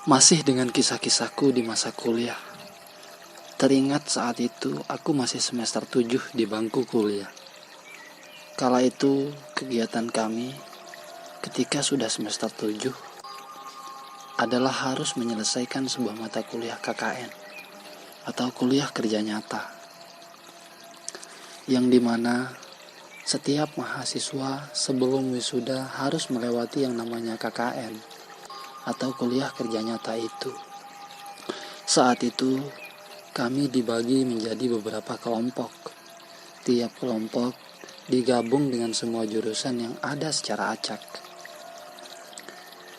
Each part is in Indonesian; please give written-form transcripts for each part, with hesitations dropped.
Masih dengan kisah-kisahku di masa kuliah. Teringat saat itu aku masih semester 7 di bangku kuliah. Kala itu kegiatan kami ketika sudah semester 7 adalah harus menyelesaikan sebuah mata kuliah KKN atau kuliah kerja nyata, yang dimana setiap mahasiswa sebelum wisuda harus melewati yang namanya KKN atau kuliah kerja nyata itu. Saat itu kami dibagi menjadi beberapa kelompok. Tiap kelompok digabung dengan semua jurusan yang ada secara acak.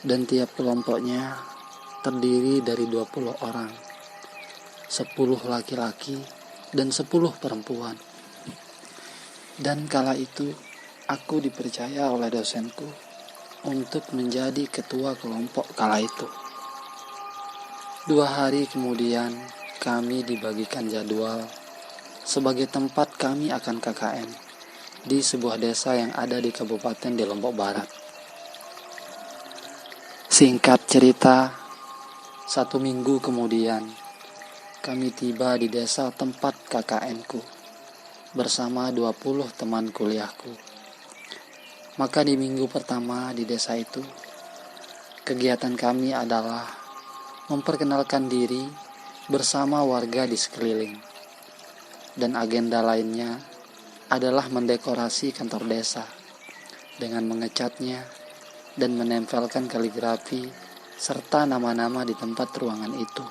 Dan tiap kelompoknya terdiri dari 20 orang. 10 laki-laki dan 10 perempuan. Dan kala itu aku dipercaya oleh dosenku untuk menjadi ketua kelompok kala itu. 2 hari kemudian kami dibagikan jadwal sebagai tempat kami akan KKN di sebuah desa yang ada di Kabupaten di Lombok Barat. Singkat cerita, 1 minggu kemudian kami tiba di desa tempat KKN-ku bersama 20 teman kuliahku. Maka di minggu pertama di desa itu, kegiatan kami adalah memperkenalkan diri bersama warga di sekeliling. Dan agenda lainnya adalah mendekorasi kantor desa dengan mengecatnya dan menempelkan kaligrafi serta nama-nama di tempat ruangan itu.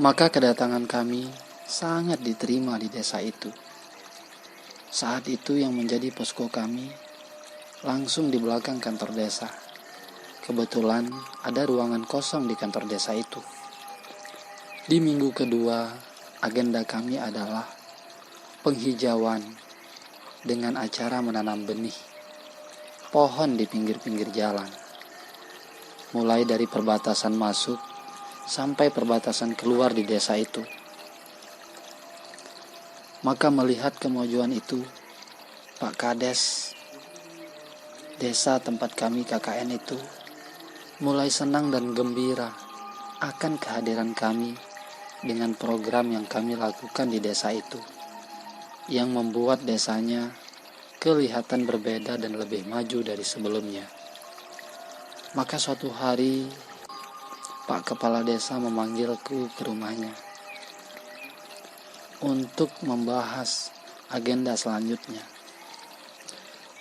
Maka kedatangan kami sangat diterima di desa itu. Saat itu yang menjadi posko kami langsung di belakang kantor desa. Kebetulan ada ruangan kosong di kantor desa itu. Di minggu kedua, agenda kami adalah penghijauan dengan acara menanam benih pohon di pinggir-pinggir jalan. Mulai dari perbatasan masuk sampai perbatasan keluar di desa itu. Maka melihat kemajuan itu, Pak Kades desa tempat kami KKN itu mulai senang dan gembira akan kehadiran kami dengan program yang kami lakukan di desa itu, yang membuat desanya kelihatan berbeda dan lebih maju dari sebelumnya. Maka suatu hari Pak Kepala Desa memanggilku ke rumahnya untuk membahas agenda selanjutnya.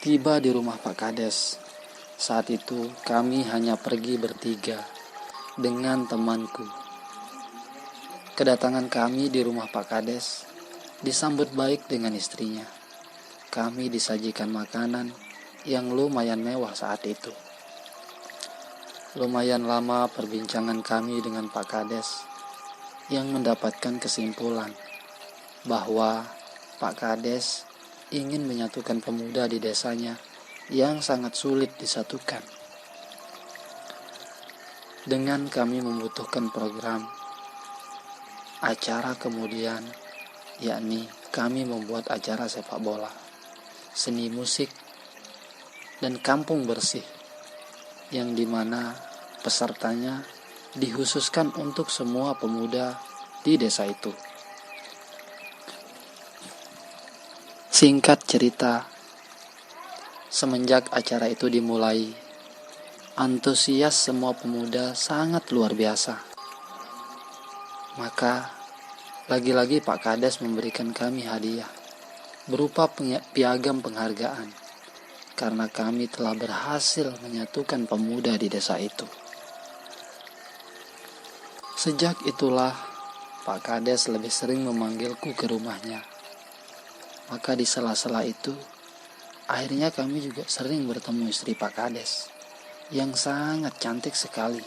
Tiba di rumah Pak Kades. Saat itu kami hanya pergi bertiga dengan temanku. Kedatangan kami di rumah Pak Kades disambut baik dengan istrinya. Kami disajikan makanan yang lumayan mewah saat itu. Lumayan lama perbincangan kami dengan Pak Kades yang mendapatkan kesimpulan bahwa Pak Kades ingin menyatukan pemuda di desanya yang sangat sulit disatukan. Dengan kami membutuhkan program acara kemudian, yakni kami membuat acara sepak bola, seni musik, dan kampung bersih, yang dimana pesertanya dikhususkan untuk semua pemuda di desa itu. Singkat cerita, semenjak acara itu dimulai, antusias semua pemuda sangat luar biasa. Maka, lagi-lagi Pak Kades memberikan kami hadiah berupa piagam penghargaan karena kami telah berhasil menyatukan pemuda di desa itu. Sejak itulah Pak Kades lebih sering memanggilku ke rumahnya. Maka di sela-sela itu, akhirnya kami juga sering bertemu istri Pak Kades yang sangat cantik sekali.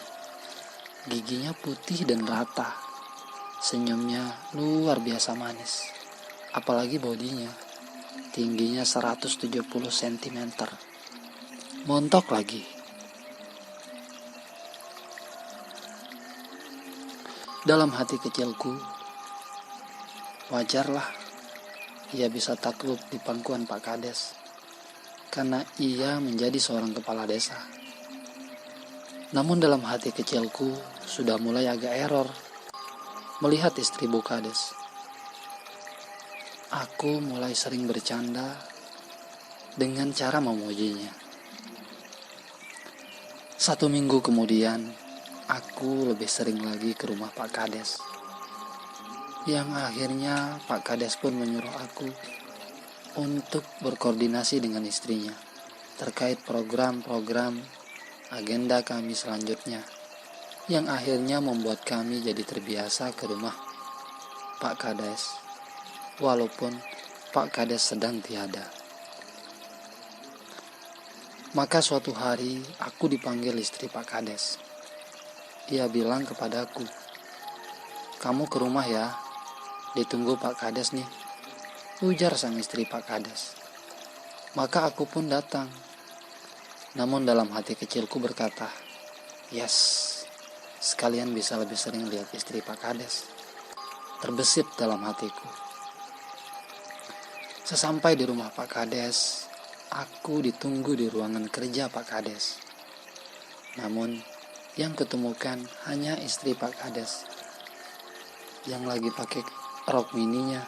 Giginya putih dan rata, senyumnya luar biasa manis. Apalagi bodinya, tingginya 170 cm. Montok lagi. Dalam hati kecilku, wajarlah ia bisa takluk di pangkuan Pak Kades karena ia menjadi seorang kepala desa. Namun dalam hati kecilku sudah mulai agak error melihat istri Bu Kades. Aku mulai sering bercanda dengan cara memujinya. 1 minggu kemudian, aku lebih sering lagi ke rumah Pak Kades. Yang akhirnya Pak Kades pun menyuruh aku untuk berkoordinasi dengan istrinya terkait program-program agenda kami selanjutnya, yang akhirnya membuat kami jadi terbiasa ke rumah Pak Kades walaupun Pak Kades sedang tiada. Maka suatu hari aku dipanggil istri Pak Kades. Ia bilang kepadaku, "Kamu ke rumah ya, ditunggu Pak Kades nih," ujar sang istri Pak Kades. Maka aku pun datang. Namun dalam hati kecilku berkata, "Yes, sekalian bisa lebih sering lihat istri Pak Kades." Terbesit dalam hatiku. Sesampai di rumah Pak Kades, aku ditunggu di ruangan kerja Pak Kades. Namun, yang kutemukan hanya istri Pak Kades yang lagi pakai rok mininya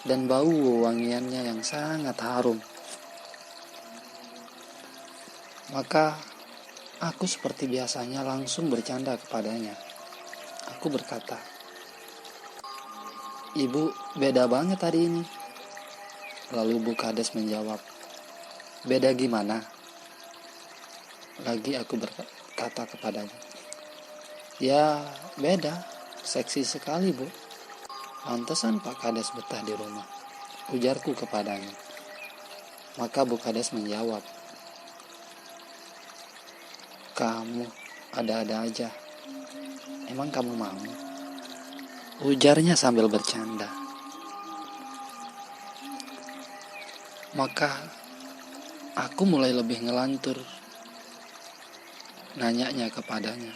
dan bau wewangiannya yang sangat harum. Maka aku seperti biasanya langsung bercanda kepadanya. Aku berkata, "Ibu, beda banget hari ini." Lalu Bu Kades menjawab, "Beda gimana?" Lagi aku berkata kepadanya, "Ya, beda. Seksi sekali, Bu. Pantesan Pak Kades betah di rumah," ujarku kepadanya. Maka Bu Kades menjawab, "Kamu ada-ada aja. Emang kamu mau?" ujarnya sambil bercanda. Maka aku mulai lebih ngelantur nanyanya kepadanya,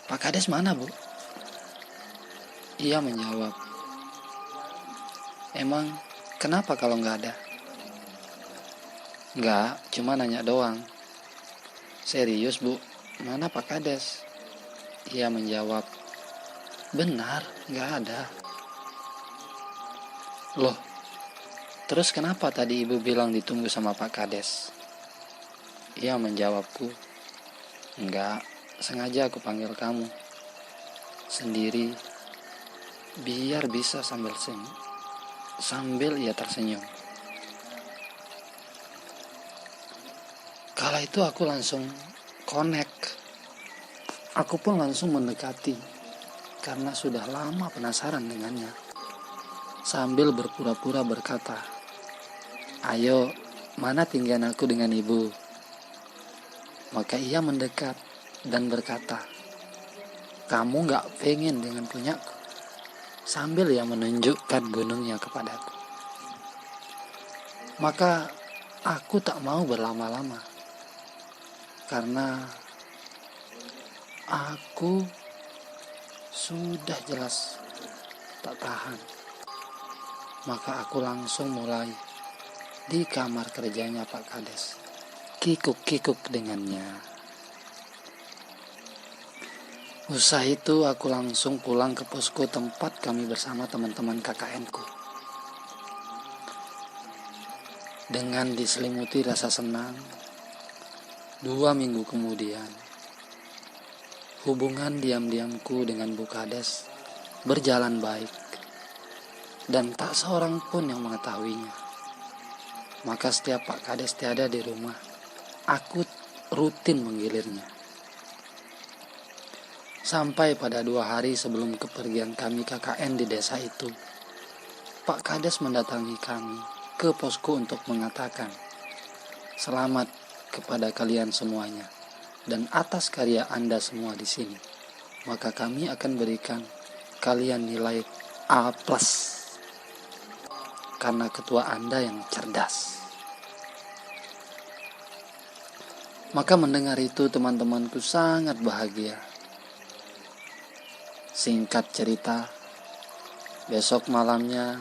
"Pak Kades mana, Bu?" Ia menjawab, "Emang kenapa kalau nggak ada?" "Nggak, cuma nanya doang." "Serius, Bu, mana Pak Kades?" Ia menjawab, "Benar, nggak ada." "Loh, terus kenapa tadi Ibu bilang ditunggu sama Pak Kades?" Ia menjawabku, "Enggak, sengaja aku panggil kamu sendiri biar bisa sambil ia tersenyum." Kala itu aku langsung connect. Aku pun langsung mendekati karena sudah lama penasaran dengannya. Sambil berpura-pura berkata, "Ayo, mana tinggian aku dengan Ibu?" Maka ia mendekat dan berkata, "Kamu gak pengen dengan punyaku?" Sambil ia menunjukkan gunungnya kepadaku. Maka aku tak mau berlama-lama karena aku sudah jelas tak tahan. Maka aku langsung mulai di kamar kerjanya Pak Kades, kikuk-kikuk dengannya. Usai itu aku langsung pulang ke posko tempat kami bersama teman-teman KKN-ku. Dengan diselimuti rasa senang, 2 minggu kemudian, hubungan diam-diamku dengan Bu Kades berjalan baik dan tak seorang pun yang mengetahuinya. Maka setiap Pak Kades tiada di rumah, aku rutin menggilirnya. Sampai pada 2 hari sebelum kepergian kami KKN di desa itu, Pak Kades mendatangi kami ke posko untuk mengatakan, "Selamat kepada kalian semuanya dan atas karya Anda semua di sini. Maka kami akan berikan kalian nilai A+. Karena ketua Anda yang cerdas." Maka mendengar itu teman-temanku sangat bahagia. Singkat cerita, besok malamnya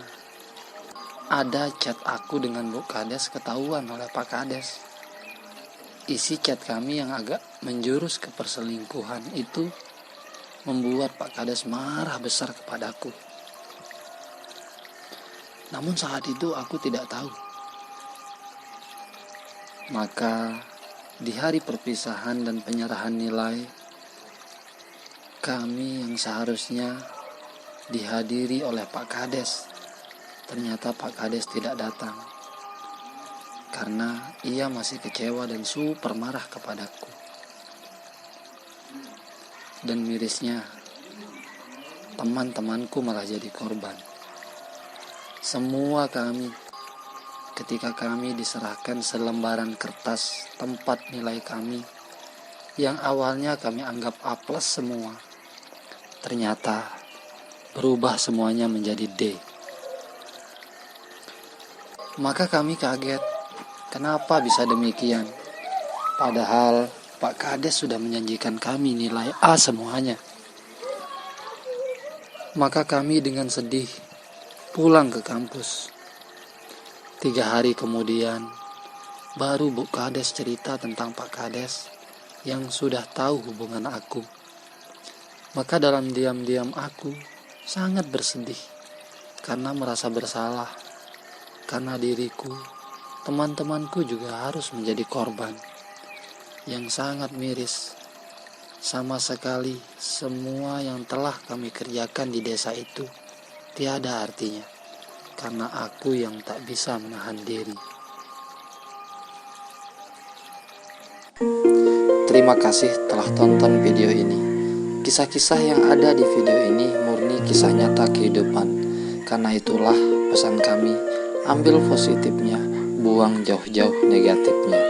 ada chat aku dengan Bu Kades ketahuan oleh Pak Kades. isi chat kami yang agak menjurus ke perselingkuhan itu membuat Pak Kades marah besar kepadaku. Namun saat itu aku tidak tahu. Maka di hari perpisahan dan penyerahan nilai, kami yang seharusnya dihadiri oleh Pak Kades, ternyata Pak Kades tidak datang. Karena ia masih kecewa dan super marah kepadaku. Dan mirisnya, teman-temanku malah jadi korban. Semua kami, ketika kami diserahkan selembaran kertas tempat nilai kami, yang awalnya kami anggap A+ semua, ternyata berubah semuanya menjadi D. Maka kami kaget, kenapa bisa demikian? Padahal Pak Kades sudah menjanjikan kami nilai A semuanya. Maka kami dengan sedih pulang ke kampus. 3 hari kemudian, baru Bu Kades cerita tentang Pak Kades yang sudah tahu hubungan aku. Maka dalam diam-diam aku sangat bersedih karena merasa bersalah. Karena diriku, teman-temanku juga harus menjadi korban yang sangat miris. Sama sekali semua yang telah kami kerjakan di desa itu tiada artinya, karena aku yang tak bisa menahan diri. Terima kasih telah tonton video ini. Kisah-kisah yang ada di video ini murni kisah nyata kehidupan. Karena itulah pesan kami, ambil positifnya, buang jauh-jauh negatifnya.